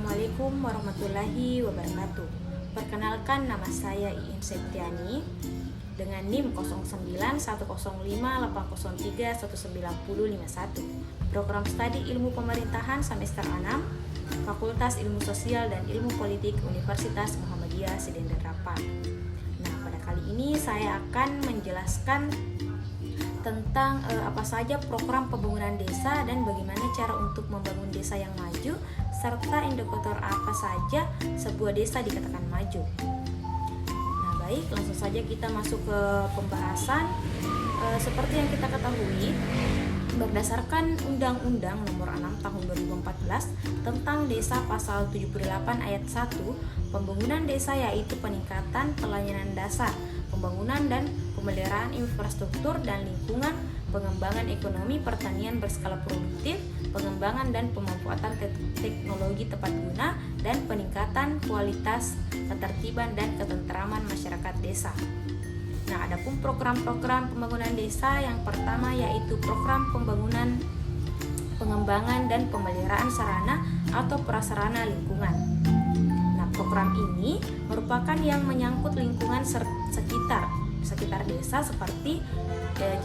Assalamualaikum warahmatullahi wabarakatuh. Perkenalkan, nama saya Iin Septiani dengan NIM 091058031951. Program Studi Ilmu Pemerintahan semester 6, Fakultas Ilmu Sosial dan Ilmu Politik Universitas Muhammadiyah Sedenderapa. Nah, pada kali ini saya akan menjelaskan tentang apa saja program pembangunan desa dan bagaimana cara untuk membangun desa yang maju, serta indikator apa saja sebuah desa dikatakan maju. Nah, baik, langsung saja kita masuk ke pembahasan. Seperti yang kita ketahui, berdasarkan Undang-Undang Nomor 6 Tahun 2014 tentang Desa Pasal 78 Ayat 1, pembangunan desa yaitu peningkatan pelayanan dasar, pembangunan dan pemeliharaan infrastruktur dan lingkungan, pengembangan ekonomi pertanian berskala produktif, pengembangan dan pemanfaatan teknologi tepat guna, dan peningkatan kualitas, ketertiban dan ketentraman masyarakat desa. Nah, adapun program-program pembangunan desa yang pertama yaitu program pembangunan, pengembangan dan pemeliharaan sarana atau prasarana lingkungan. Nah, program ini merupakan yang menyangkut lingkungan sekitar desa seperti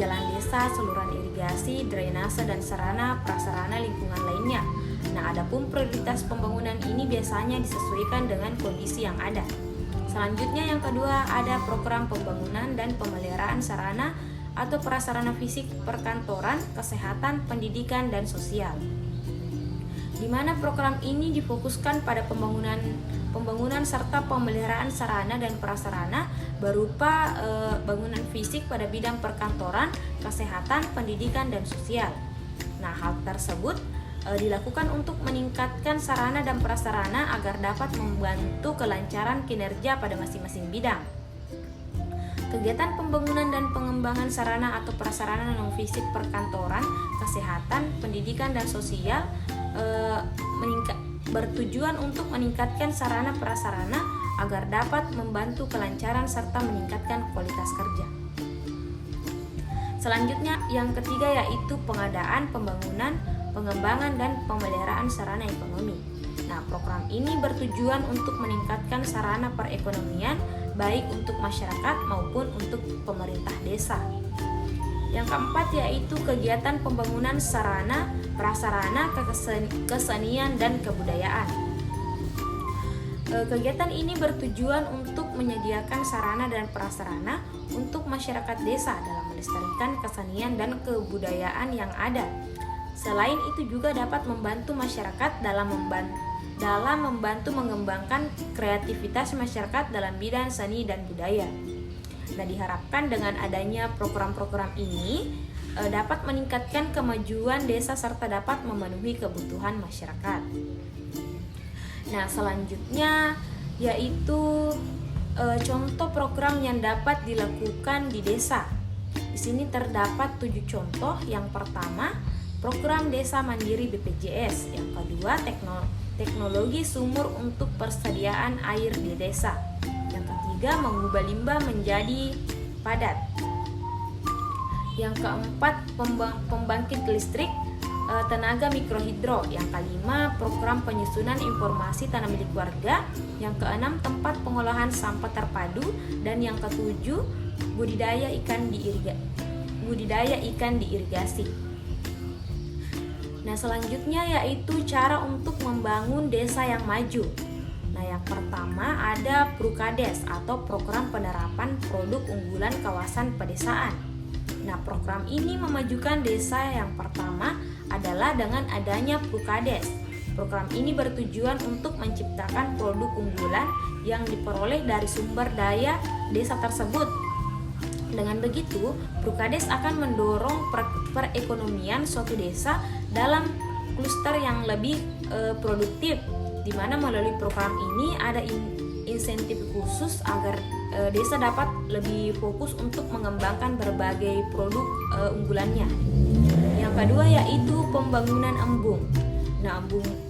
jalan desa, saluran irigasi, drainase dan sarana prasarana lingkungan lainnya. Nah, adapun prioritas pembangunan ini biasanya disesuaikan dengan kondisi yang ada. Selanjutnya yang kedua ada program pembangunan dan pemeliharaan sarana atau prasarana fisik perkantoran, kesehatan, pendidikan dan sosial. Di mana program ini difokuskan pada pembangunan serta pemeliharaan sarana dan prasarana berupa bangunan fisik pada bidang perkantoran, kesehatan, pendidikan dan sosial. Nah, hal tersebut dilakukan untuk meningkatkan sarana dan prasarana agar dapat membantu kelancaran kinerja pada masing-masing bidang. Kegiatan pembangunan dan pengembangan sarana atau prasarana non fisik perkantoran, kesehatan, pendidikan dan sosial bertujuan untuk meningkatkan sarana prasarana agar dapat membantu kelancaran serta meningkatkan kualitas kerja. Selanjutnya yang ketiga yaitu pengadaan, pembangunan, pengembangan dan pemeliharaan sarana ekonomi. Nah, program ini bertujuan untuk meningkatkan sarana perekonomian baik untuk masyarakat maupun untuk pemerintah desa. Yang keempat yaitu kegiatan pembangunan sarana, prasarana, kesenian dan kebudayaan. Kegiatan ini bertujuan untuk menyediakan sarana dan prasarana untuk masyarakat desa dalam melestarikan kesenian dan kebudayaan yang ada. Selain itu juga dapat membantu masyarakat dalam membantu mengembangkan kreativitas masyarakat dalam bidang seni dan budaya. Nah, diharapkan dengan adanya program-program ini dapat meningkatkan kemajuan desa serta dapat memenuhi kebutuhan masyarakat. Nah, selanjutnya yaitu contoh program yang dapat dilakukan di desa. Di sini terdapat 7 contoh. Yang pertama, program Desa Mandiri BPJS. Yang kedua, teknologi sumur untuk persediaan air di desa. Yang ketiga, mengubah limbah menjadi padat. Yang keempat, pembangkit listrik tenaga mikrohidro. Yang kelima, program penyusunan informasi tanah milik warga. Yang keenam, tempat pengolahan sampah terpadu. Dan yang ketujuh, budidaya ikan di irigasi. Nah, selanjutnya yaitu cara untuk membangun desa yang maju. Nah, yang pertama ada Prukades atau program penerapan produk unggulan kawasan pedesaan. Nah, program ini memajukan desa. Yang pertama adalah dengan adanya Prukades. Program ini bertujuan untuk menciptakan produk unggulan yang diperoleh dari sumber daya desa tersebut. Dengan begitu, Prukades akan mendorong perekonomian suatu desa dalam kluster yang lebih produktif, di mana melalui program ini ada insentif khusus agar desa dapat lebih fokus untuk mengembangkan berbagai produk unggulannya. Yang kedua yaitu pembangunan embung. Nah,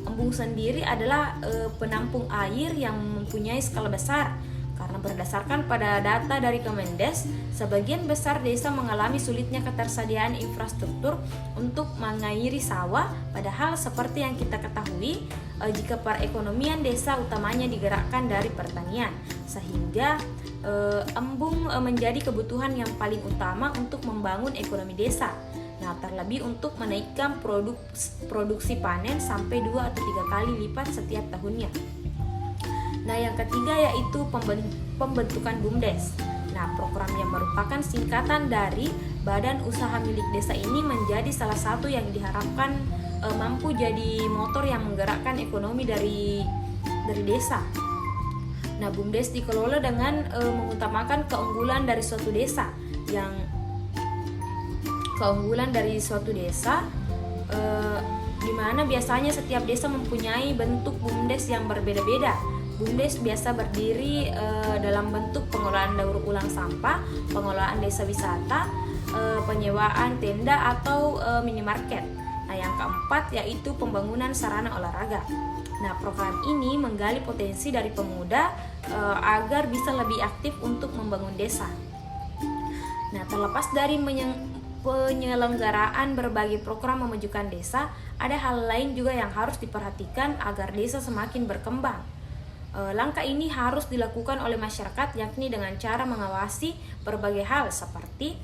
embung sendiri adalah penampung air yang mempunyai skala besar Karena berdasarkan pada data dari Kemendes, sebagian besar desa mengalami sulitnya ketersediaan infrastruktur untuk mengairi sawah, padahal seperti yang kita ketahui, jika perekonomian desa utamanya digerakkan dari pertanian, sehingga embung menjadi kebutuhan yang paling utama untuk membangun ekonomi desa. Nah, terlebih untuk menaikkan produksi panen sampai 2 atau 3 kali lipat setiap tahunnya. Nah, yang ketiga yaitu pembentukan BUMDes. Nah, program yang merupakan singkatan dari Badan Usaha Milik Desa ini menjadi salah satu yang diharapkan mampu jadi motor yang menggerakkan ekonomi dari desa. Nah, BUMDes dikelola dengan mengutamakan keunggulan dari suatu desa di mana biasanya setiap desa mempunyai bentuk BUMDes yang berbeda-beda. BUMDes biasa berdiri dalam bentuk pengelolaan daur ulang sampah, pengelolaan desa wisata, penyewaan tenda atau minimarket. Nah, yang keempat yaitu pembangunan sarana olahraga. Nah, program ini menggali potensi dari pemuda agar bisa lebih aktif untuk membangun desa. Nah, terlepas dari penyelenggaraan berbagai program memajukan desa, ada hal lain juga yang harus diperhatikan agar desa semakin berkembang. Langkah ini harus dilakukan oleh masyarakat, yakni dengan cara mengawasi berbagai hal seperti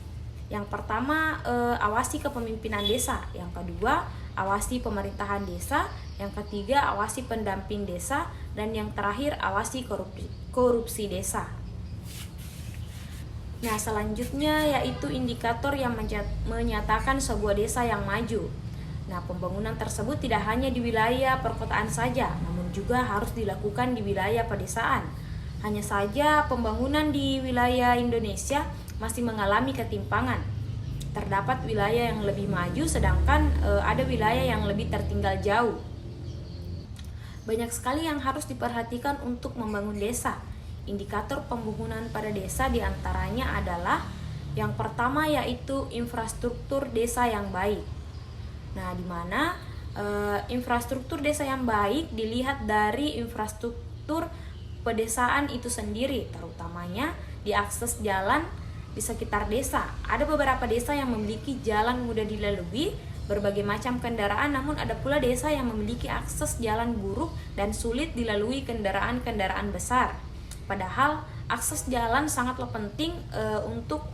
yang pertama, awasi kepemimpinan desa, yang kedua, awasi pemerintahan desa, yang ketiga, awasi pendamping desa, dan yang terakhir, awasi korupsi desa. Nah, selanjutnya yaitu indikator yang menyatakan sebuah desa yang maju. Nah, pembangunan tersebut tidak hanya di wilayah perkotaan saja, namun juga harus dilakukan di wilayah pedesaan. Hanya saja pembangunan di wilayah Indonesia masih mengalami ketimpangan. Terdapat wilayah yang lebih maju, sedangkan ada wilayah yang lebih tertinggal jauh. Banyak sekali yang harus diperhatikan untuk membangun desa. Indikator pembangunan pada desa diantaranya adalah yang pertama yaitu infrastruktur desa yang baik. Nah, di mana infrastruktur desa yang baik dilihat dari infrastruktur pedesaan itu sendiri, terutamanya di akses jalan di sekitar desa. Ada beberapa desa yang memiliki jalan mudah dilalui berbagai macam kendaraan, namun ada pula desa yang memiliki akses jalan buruk dan sulit dilalui kendaraan-kendaraan besar. Padahal akses jalan sangatlah penting untuk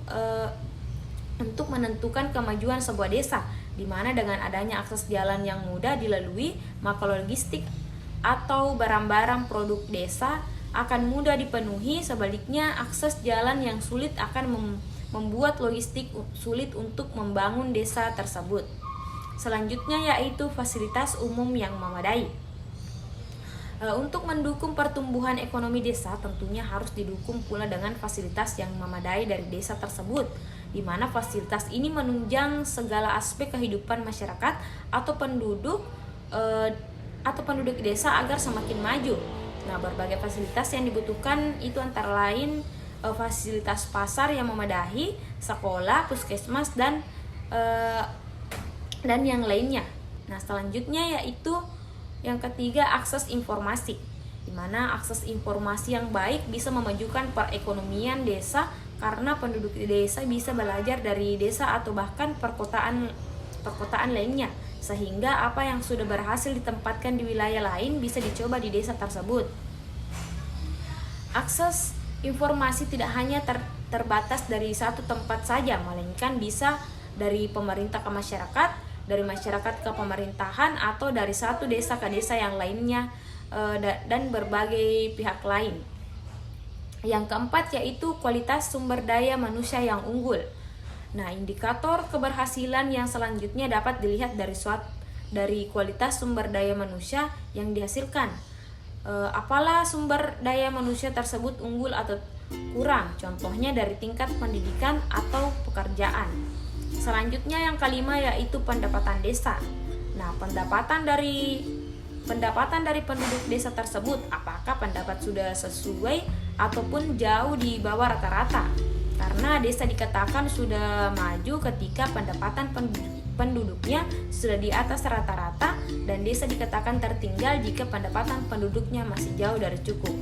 menentukan kemajuan sebuah desa, di mana dengan adanya akses jalan yang mudah dilalui, maka logistik atau barang-barang produk desa akan mudah dipenuhi. Sebaliknya, akses jalan yang sulit akan membuat logistik sulit untuk membangun desa tersebut. Selanjutnya yaitu fasilitas umum yang memadai. Untuk mendukung pertumbuhan ekonomi desa, tentunya harus didukung pula dengan fasilitas yang memadai dari desa tersebut, di mana fasilitas ini menunjang segala aspek kehidupan masyarakat atau penduduk desa agar semakin maju. Nah, berbagai fasilitas yang dibutuhkan itu antara lain fasilitas pasar yang memadai, sekolah, puskesmas, dan yang lainnya. Nah, selanjutnya yaitu yang ketiga, akses informasi, di mana akses informasi yang baik bisa memajukan perekonomian desa karena penduduk desa bisa belajar dari desa atau bahkan perkotaan lainnya, sehingga apa yang sudah berhasil ditempatkan di wilayah lain bisa dicoba di desa tersebut. Akses informasi tidak hanya terbatas dari satu tempat saja, melainkan bisa dari pemerintah ke masyarakat, dari masyarakat ke pemerintahan, atau dari satu desa ke desa yang lainnya, dan berbagai pihak lain. Yang keempat yaitu kualitas sumber daya manusia yang unggul. Nah, indikator keberhasilan yang selanjutnya dapat dilihat dari kualitas sumber daya manusia yang dihasilkan. Apalah sumber daya manusia tersebut unggul atau kurang, contohnya dari tingkat pendidikan atau pekerjaan. Selanjutnya yang kelima yaitu pendapatan desa. Nah, pendapatan dari penduduk desa tersebut, apakah pendapat sudah sesuai ataupun jauh di bawah rata-rata? Karena desa dikatakan sudah maju ketika pendapatan penduduknya sudah di atas rata-rata, dan desa dikatakan tertinggal jika pendapatan penduduknya masih jauh dari cukup.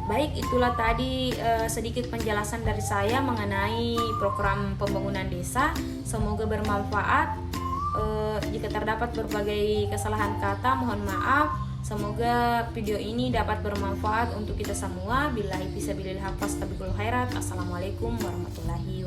Baik, itulah tadi sedikit penjelasan dari saya mengenai program pembangunan desa. Semoga bermanfaat. Jika terdapat berbagai kesalahan kata, mohon maaf. Semoga video ini dapat bermanfaat untuk kita semua. Billahi fisabilillah, fastabikul khairat. Assalamualaikum warahmatullahi